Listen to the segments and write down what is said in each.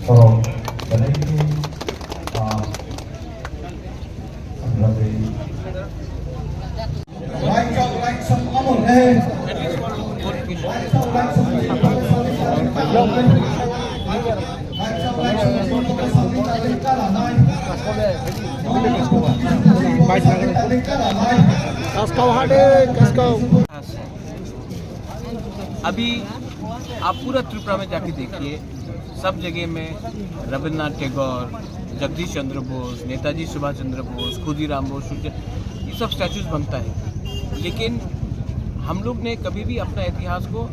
From the lady अभी आप पूरा त्रिपुरा में जाके देखिए, सब जगह में रविन्द्रनाथ टैगोर, जगदीश चंद्र बोस, नेताजी सुभाष चंद्र बोस, खुदीराम बोस, ये सब स्टैचूज बनता है। लेकिन हम लोग ने कभी भी अपना इतिहास को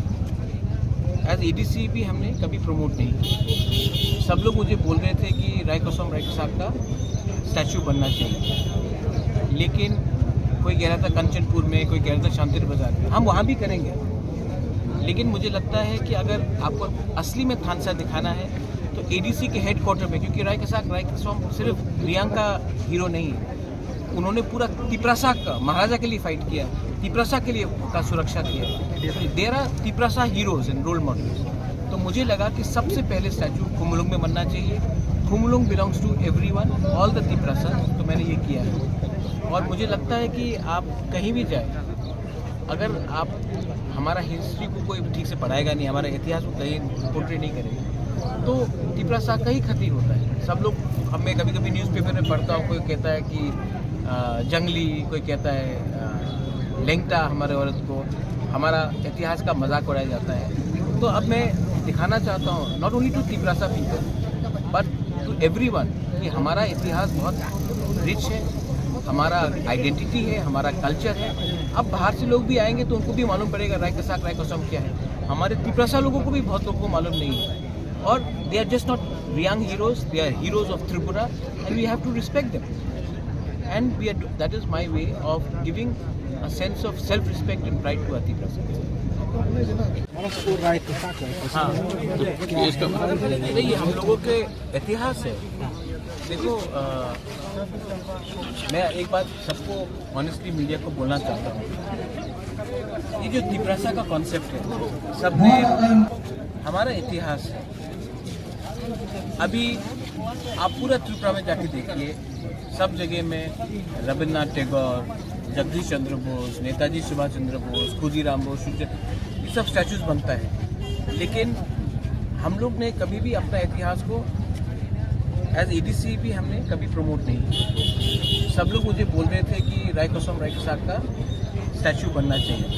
एज एडीसी भी हमने कभी प्रमोट नहीं किया। सब लोग मुझे बोल रहे थे कि रायकोसम रायकसाक का स्टैचू बनना चाहिए, लेकिन कोई कह रहा था कंचनपुर में, कोई कह रहा था शांति बाजार में। हम वहाँ भी करेंगे, लेकिन मुझे लगता है कि अगर आपको असली में थानसा दिखाना है तो एडीसी के हेडक्वार्टर में, क्योंकि रायकोसम सिर्फ रियांग का हीरो नहीं है, उन्होंने पूरा तिप्रासा का महाराजा के लिए फाइट किया, तिप्रासा के लिए का सुरक्षा किया। There are Tiprasa heroes and role models. तो मुझे लगा कि सबसे पहले स्टैचू खुमलुंग में बनना चाहिए। Khumulwng belongs to everyone, all the Tiprasa. तो मैंने ये किया है, और मुझे लगता है कि आप कहीं भी जाए, अगर आप हमारा हिस्ट्री को कोई ठीक से पढ़ाएगा नहीं, हमारा इतिहास को कहीं पोर्ट्रे नहीं करेगा, तो तिप्रासा का ही क्षति होता है। सब लोग, हमें कभी कभी न्यूज़पेपर में पढ़ता हूँ, कोई कहता है कि जंगली, कोई कहता है लेंगटा, हमारे औरत को हमारा इतिहास का मजाक उड़ाया जाता है। तो अब मैं दिखाना चाहता हूँ, not only to Tiprasa people but to everyone, कि हमारा इतिहास बहुत रिच है, हमारा आइडेंटिटी है, हमारा कल्चर है। अब बाहर से लोग भी आएंगे तो उनको भी मालूम पड़ेगा रायकसाक रायकोसम क्या है। हमारे तिप्रासा लोगों को भी बहुत लोगों को मालूम नहीं है, और they are just not Reang heroes, they are heroes of Tripura, and we have to respect them, and we are, that is my way of giving a sense of self-respect and pride to Tiprasa. हाँ, ये हम लोगों के इतिहास है। देखो, मैं एक बात सबको ऑनेस्टली मीडिया को बोलना चाहता हूँ, ये जो तिप्रासा का कॉन्सेप्ट है, सबने हमारा इतिहास है। अभी आप पूरा त्रिपुरा में जाके देखिए, सब जगह में रविन्द्रनाथ टैगोर, जगदीश चंद्र बोस, नेताजी सुभाष चंद्र बोस, खुदीराम बोस, ये सब स्टैचूज बनता है। लेकिन हम लोग ने कभी भी अपना इतिहास को एज एडीसी भी हमने कभी प्रमोट नहीं किया। सब लोग मुझे बोल रहे थे कि रायकोसम रायकसाक का स्टैचू बनना चाहिए,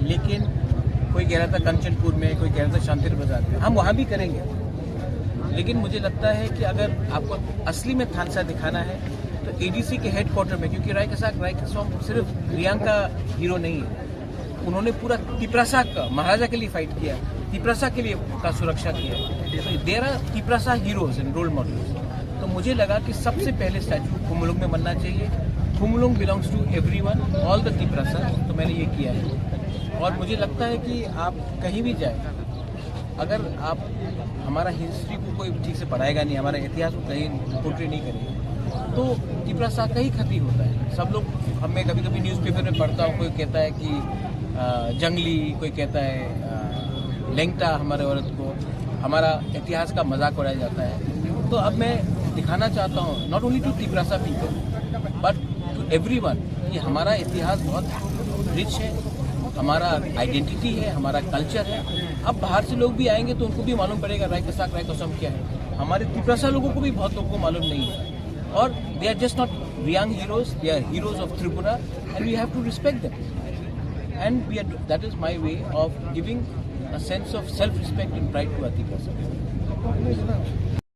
लेकिन कोई कह रहा था कंचनपुर में, कोई कह रहा था शांति बाजार में। हम वहाँ भी करेंगे, लेकिन मुझे लगता है कि अगर आपको असली में थानसा दिखाना है तो एडीसी के हेडक्वार्टर में, क्योंकि रायकोसम सिर्फ रियांग का हीरो नहीं है, उन्होंने पूरा तिप्रासा का महाराजा के लिए फाइट किया, तिप्रासा के लिए का सुरक्षा किया। There are Tiprasa heroes and role models. तो मुझे लगा कि सबसे पहले स्टैचू खुमलुंग में बनना चाहिए। Khumulwng belongs to everyone, all the Tiprasa. तो मैंने ये किया है, और मुझे लगता है कि आप कहीं भी जाए, अगर आप हमारा हिस्ट्री को कोई ठीक से पढ़ाएगा नहीं, हमारा इतिहास को कहीं पोर्ट्रे नहीं करेगा, तो तिप्रासा का ही क्षति होता है। सब लोग, हमें कभी कभी न्यूज़पेपर में पढ़ता हूँ, कोई कहता है कि जंगली, कोई कहता है लेंगटा, हमारे औरत को हमारा इतिहास का मजाक उड़ाया जाता है। तो अब मैं दिखाना चाहता हूँ, not only to Tiprasa people but to everyone, कि हमारा इतिहास बहुत रिच है, हमारा आइडेंटिटी है, हमारा कल्चर है। अब बाहर से लोग भी आएंगे तो उनको भी मालूम पड़ेगा रायकसाक रायकोसम क्या है। हमारे तिप्रासा लोगों को भी बहुत लोगों को मालूम नहीं है, और they are just not young heroes, they are heroes of Tripura, and we have to respect them, and we are, that is my way of giving a sense of self-respect and pride to Tiprasa.